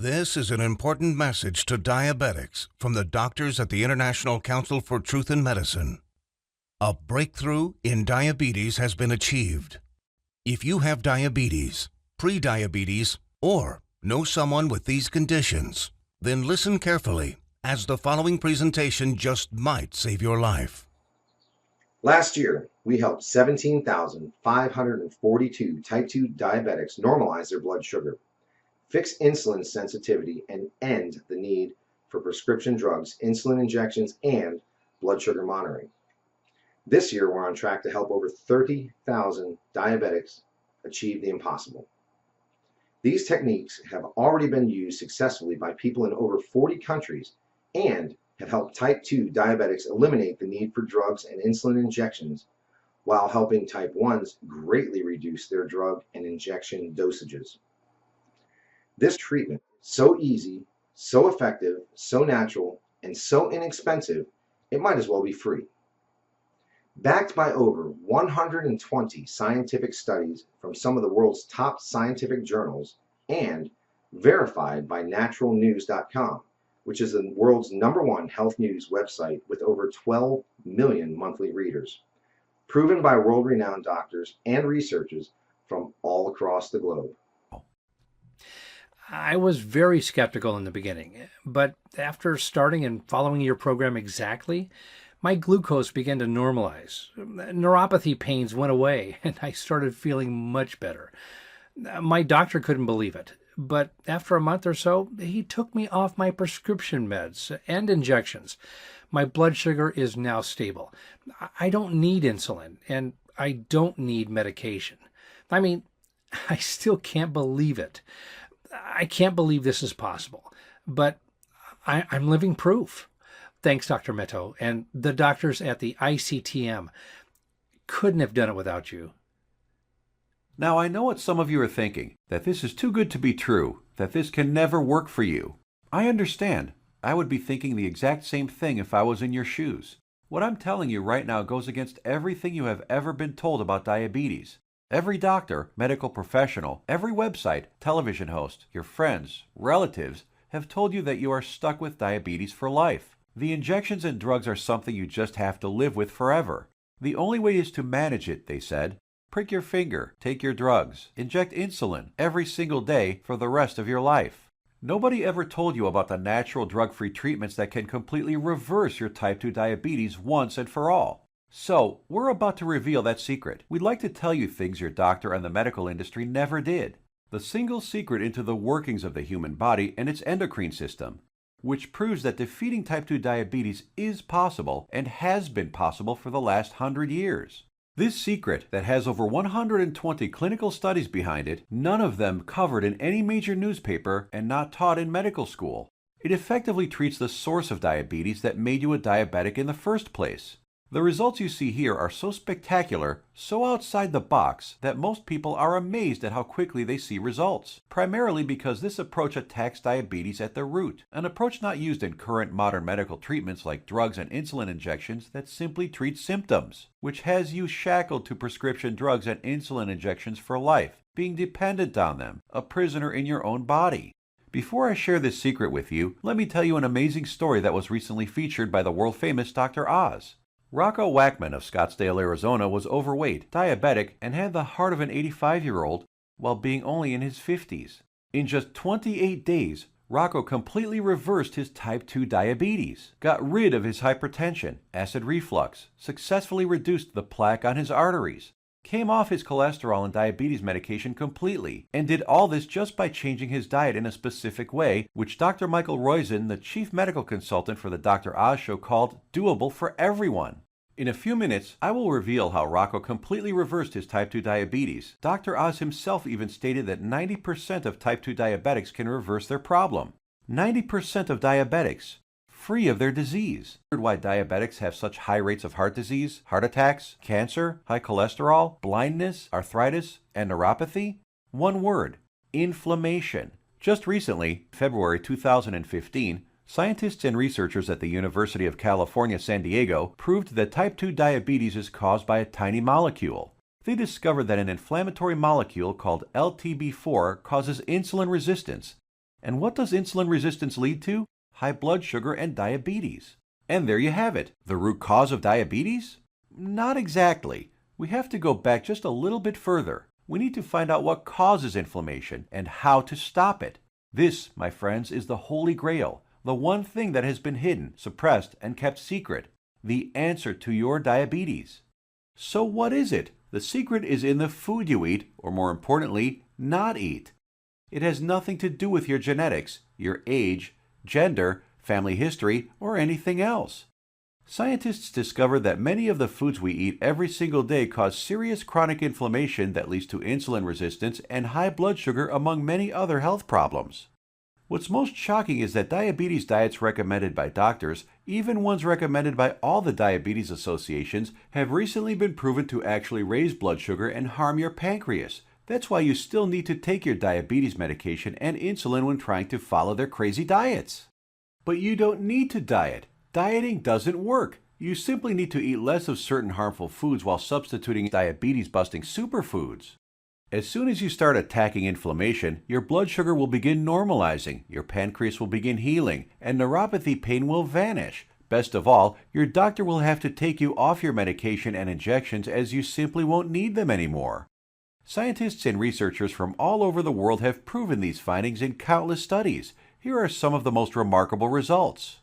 This is an important message to diabetics from the doctors at the International Council for Truth in Medicine. A breakthrough in diabetes has been achieved. If you have diabetes, pre-diabetes, or know someone with these conditions, then listen carefully, as the following presentation just might save your life. Last year, we helped 17,542 type 2 diabetics normalize their blood sugar, fix insulin sensitivity, and end the need for prescription drugs, insulin injections, and blood sugar monitoring. This year, we're on track to help over 30,000 diabetics achieve the impossible. These techniques have already been used successfully by people in over 40 countries and have helped type 2 diabetics eliminate the need for drugs and insulin injections, while helping type 1s greatly reduce their drug and injection dosages. This treatment is so easy, so effective, so natural, and so inexpensive, it might as well be free. Backed by over 120 scientific studies from some of the world's top scientific journals and verified by naturalnews.com, which is the world's #1 health news website with over 12 million monthly readers, proven by world-renowned doctors and researchers from all across the globe. I was very skeptical in the beginning, but after starting and following your program exactly, my glucose began to normalize. Neuropathy pains went away, and I started feeling much better. My doctor couldn't believe it, but after a month or so, he took me off my prescription meds and injections. My blood sugar is now stable. I don't need insulin, and I don't need medication. I mean, I still can't believe it. I can't believe this is possible, but I'm living proof. Thanks, Dr. Meto, and the doctors at the ICTM. Couldn't have done it without you. Now, I know what some of you are thinking, that this is too good to be true, that this can never work for you. I understand. I would be thinking the exact same thing if I was in your shoes. What I'm telling you right now goes against everything you have ever been told about diabetes. Every doctor, medical professional, every website, television host, your friends, relatives have told you that you are stuck with diabetes for life. The injections and drugs are something you just have to live with forever. The only way is to manage it, they said. Prick your finger, take your drugs, inject insulin every single day for the rest of your life. Nobody ever told you about the natural drug-free treatments that can completely reverse your type 2 diabetes once and for all. So, we're about to reveal that secret. We'd like to tell you things your doctor and the medical industry never did. The single secret into the workings of the human body and its endocrine system, which proves that defeating type 2 diabetes is possible and has been possible for the last 100 years. This secret, that has over 120 clinical studies behind it, none of them covered in any major newspaper and not taught in medical school. It effectively treats the source of diabetes that made you a diabetic in the first place. The results you see here are so spectacular, so outside the box, that most people are amazed at how quickly they see results, primarily because this approach attacks diabetes at the root, an approach not used in current modern medical treatments like drugs and insulin injections that simply treat symptoms, which has you shackled to prescription drugs and insulin injections for life, being dependent on them, a prisoner in your own body. Before I share this secret with you, let me tell you an amazing story that was recently featured by the world-famous Dr. Oz. Rocco Wackman of Scottsdale, Arizona was overweight, diabetic, and had the heart of an 85-year-old while being only in his 50s. In just 28 days, Rocco completely reversed his type 2 diabetes, got rid of his hypertension, acid reflux, successfully reduced the plaque on his arteries, came off his cholesterol and diabetes medication completely, and did all this just by changing his diet in a specific way, which Dr. Michael Roizen, the chief medical consultant for the Dr. Oz show, called doable for everyone. In a few minutes, I will reveal how Rocco completely reversed his type 2 diabetes. Dr. Oz himself even stated that 90% of type 2 diabetics can reverse their problem. 90% of diabetics, free of their disease. Why diabetics have such high rates of heart disease, heart attacks, cancer, high cholesterol, blindness, arthritis, and neuropathy? One word: inflammation. Just recently, February 2015, scientists and researchers at the University of California, San Diego proved that type 2 diabetes is caused by a tiny molecule. They discovered that an inflammatory molecule called LTB4 causes insulin resistance And what does insulin resistance lead to? High blood sugar and diabetes. And there you have it. The root cause of diabetes? Not exactly. We have to go back just a little bit further. We need to find out what causes inflammation and how to stop it. This, my friends, is the Holy Grail, the one thing that has been hidden, suppressed, and kept secret, the answer to your diabetes. So what is it? The secret is in the food you eat, or more importantly, not eat. It has nothing to do with your genetics, your age, gender, family history, or anything else. Scientists discovered that many of the foods we eat every single day cause serious chronic inflammation that leads to insulin resistance and high blood sugar, among many other health problems. What's most shocking is that diabetes diets recommended by doctors, even ones recommended by all the diabetes associations, have recently been proven to actually raise blood sugar and harm your pancreas. That's why you still need to take your diabetes medication and insulin when trying to follow their crazy diets. But you don't need to diet. Dieting doesn't work. You simply need to eat less of certain harmful foods while substituting diabetes-busting superfoods. As soon as you start attacking inflammation, your blood sugar will begin normalizing, your pancreas will begin healing, and neuropathy pain will vanish. Best of all, your doctor will have to take you off your medication and injections as you simply won't need them anymore. Scientists and researchers from all over the world have proven these findings in countless studies. Here are some of the most remarkable results.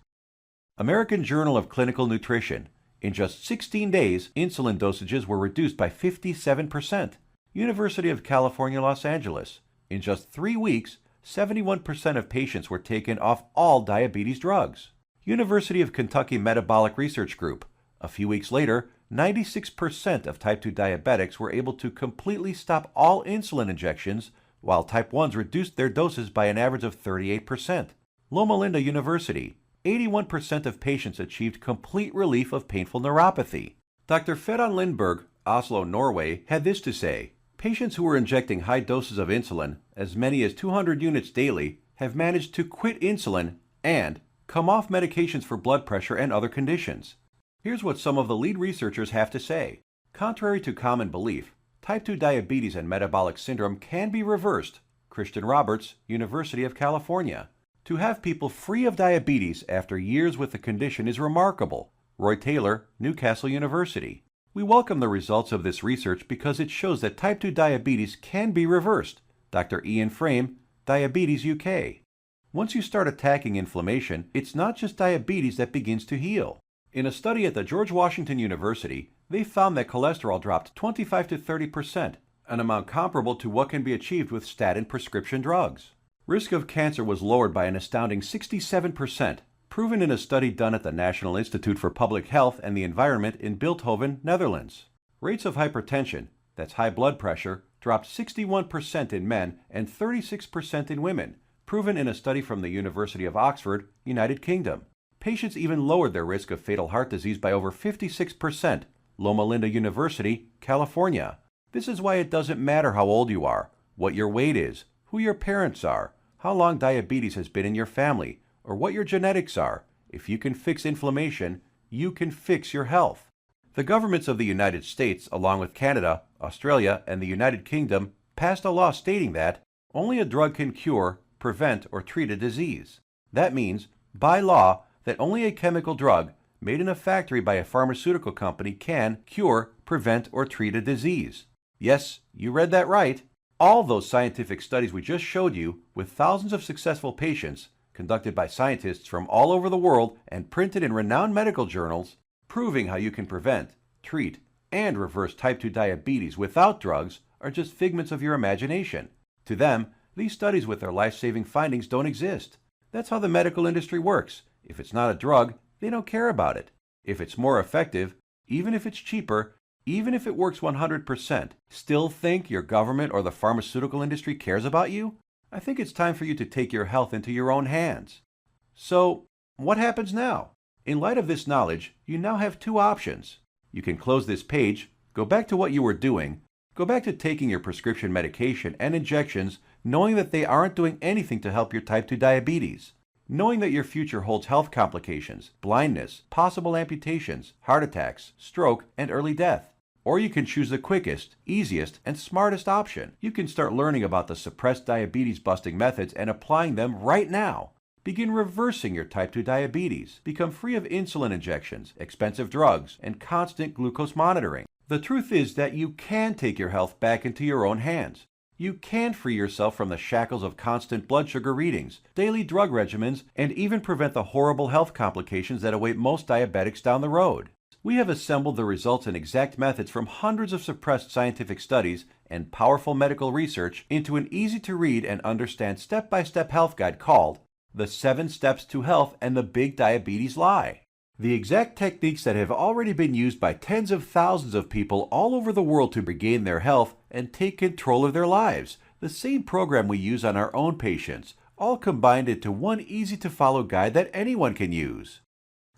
American Journal of Clinical Nutrition. In just 16 days, insulin dosages were reduced by 57%. University of California, Los Angeles. In just 3 weeks, 71% of patients were taken off all diabetes drugs. University of Kentucky Metabolic Research Group. A few weeks later, 96% of type 2 diabetics were able to completely stop all insulin injections, while type 1s reduced their doses by an average of 38%. Loma Linda University. 81% of patients achieved complete relief of painful neuropathy. Dr. Ferran Lindberg, Oslo, Norway, had this to say: patients who were injecting high doses of insulin, as many as 200 units daily, have managed to quit insulin and come off medications for blood pressure and other conditions. Here's what some of the lead researchers have to say. Contrary to common belief, type 2 diabetes and metabolic syndrome can be reversed. Christian Roberts, University of California. To have people free of diabetes after years with the condition is remarkable. Roy Taylor, Newcastle University. We welcome the results of this research because it shows that type 2 diabetes can be reversed. Dr. Ian Frame, Diabetes UK. Once you start attacking inflammation, it's not just diabetes that begins to heal. In a study at the George Washington University, they found that cholesterol dropped 25 to 30%, an amount comparable to what can be achieved with statin prescription drugs. Risk of cancer was lowered by an astounding 67%, proven in a study done at the National Institute for Public Health and the Environment in Bilthoven, Netherlands. Rates of hypertension, that's high blood pressure, dropped 61% in men and 36% in women, proven in a study from the University of Oxford, United Kingdom. Patients even lowered their risk of fatal heart disease by over 56%, Loma Linda University, California. This is why it doesn't matter how old you are, what your weight is, who your parents are, how long diabetes has been in your family, or what your genetics are. If you can fix inflammation, you can fix your health. The governments of the United States, along with Canada, Australia, and the United Kingdom, passed a law stating that only a drug can cure, prevent, or treat a disease. That means, by law, that only a chemical drug made in a factory by a pharmaceutical company can cure, prevent, or treat a disease. Yes, you read that right. All those scientific studies we just showed you, with thousands of successful patients, conducted by scientists from all over the world and printed in renowned medical journals, proving how you can prevent, treat, and reverse type 2 diabetes without drugs, are just figments of your imagination. To them, these studies with their life-saving findings don't exist. That's how the medical industry works. If it's not a drug, they don't care about it. If it's more effective, even if it's cheaper, even if it works 100%, still think your government or the pharmaceutical industry cares about you? I think it's time for you to take your health into your own hands. So, what happens now? In light of this knowledge, you now have two options. You can close this page, go back to what you were doing, go back to taking your prescription medication and injections, knowing that they aren't doing anything to help your type 2 diabetes. Knowing that your future holds health complications, blindness, possible amputations, heart attacks, stroke, and early death. Or you can choose the quickest, easiest, and smartest option. You can start learning about the suppressed diabetes busting methods and applying them right now. Begin reversing your type 2 diabetes. Become free of insulin injections, expensive drugs, and constant glucose monitoring. The truth is that you can take your health back into your own hands. You can free yourself from the shackles of constant blood sugar readings, daily drug regimens, and even prevent the horrible health complications that await most diabetics down the road. We have assembled the results and exact methods from hundreds of suppressed scientific studies and powerful medical research into an easy-to-read and understand step-by-step health guide called The 7 Steps to Health and the Big Diabetes Lie. The exact techniques that have already been used by tens of thousands of people all over the world to regain their health and take control of their lives. The same program we use on our own patients, all combined into one easy-to-follow guide that anyone can use.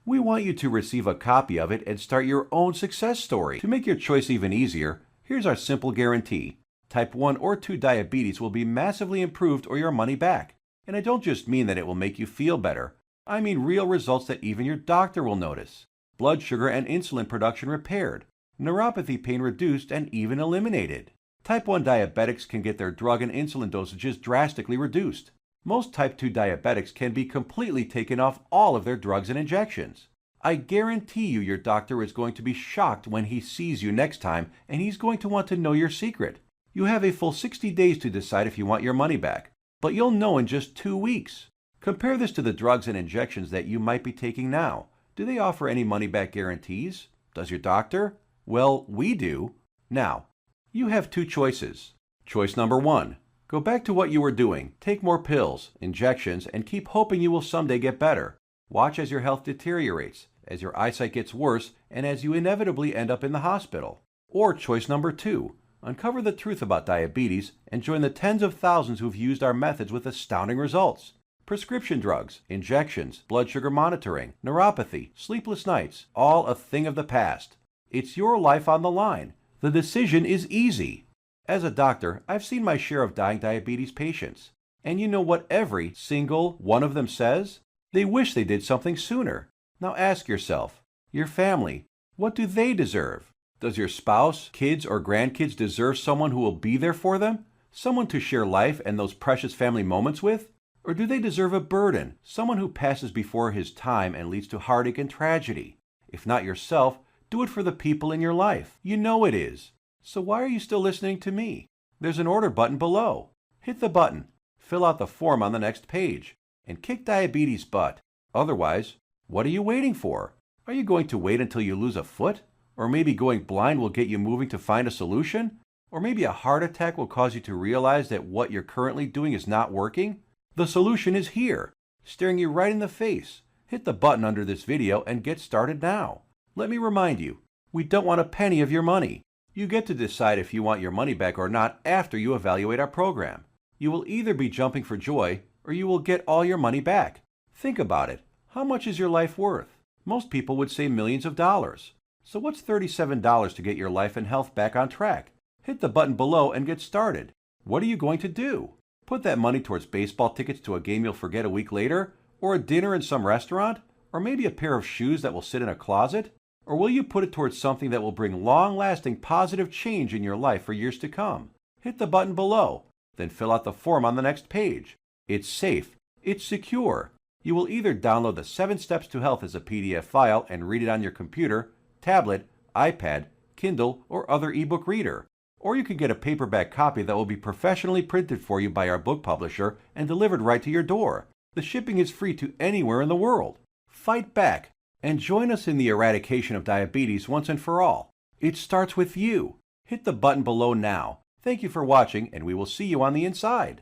We want you to receive a copy of it and start your own success story. To make your choice even easier, here's our simple guarantee. Type 1 or 2 diabetes will be massively improved or your money back. And I don't just mean that it will make you feel better. I mean real results that even your doctor will notice. Blood sugar and insulin production repaired, neuropathy pain reduced and even eliminated. Type 1 diabetics can get their drug and insulin dosages drastically reduced. Most type 2 diabetics can be completely taken off all of their drugs and injections. I guarantee you your doctor is going to be shocked when he sees you next time, and he's going to want to know your secret. You have a full 60 days to decide if you want your money back, but you'll know in just 2 weeks. Compare this to the drugs and injections that you might be taking now. Do they offer any money-back guarantees? Does your doctor? Well, we do. Now, you have 2 choices. Choice number 1. Go back to what you were doing. Take more pills, injections, and keep hoping you will someday get better. Watch as your health deteriorates, as your eyesight gets worse, and as you inevitably end up in the hospital. Or choice number 2. Uncover the truth about diabetes and join the tens of thousands who've used our methods with astounding results. Prescription drugs, injections, blood sugar monitoring, neuropathy, sleepless nights, all a thing of the past. It's your life on the line. The decision is easy. As a doctor, I've seen my share of dying diabetes patients. And you know what every single one of them says? They wish they did something sooner. Now ask yourself, your family, what do they deserve? Does your spouse, kids, or grandkids deserve someone who will be there for them? Someone to share life and those precious family moments with? Or do they deserve a burden, someone who passes before his time and leads to heartache and tragedy? If not yourself, do it for the people in your life. You know it is. So why are you still listening to me? There's an order button below. Hit the button, fill out the form on the next page, and kick diabetes butt. Otherwise, what are you waiting for? Are you going to wait until you lose a foot? Or maybe going blind will get you moving to find a solution? Or maybe a heart attack will cause you to realize that what you're currently doing is not working? The solution is here, staring you right in the face. Hit the button under this video and get started now. Let me remind you, we don't want a penny of your money. You get to decide if you want your money back or not after you evaluate our program. You will either be jumping for joy or you will get all your money back. Think about it. How much is your life worth? Most people would say millions of dollars. So what's $37 to get your life and health back on track? Hit the button below and get started. What are you going to do? Put that money towards baseball tickets to a game you'll forget a week later? Or a dinner in some restaurant? Or maybe a pair of shoes that will sit in a closet? Or will you put it towards something that will bring long-lasting positive change in your life for years to come? Hit the button below, then fill out the form on the next page. It's safe. It's secure. You will either download the 7 Steps to Health as a PDF file and read it on your computer, tablet, iPad, Kindle, or other ebook reader. Or you can get a paperback copy that will be professionally printed for you by our book publisher and delivered right to your door. The shipping is free to anywhere in the world. Fight back and join us in the eradication of diabetes once and for all. It starts with you. Hit the button below now. Thank you for watching, and we will see you on the inside.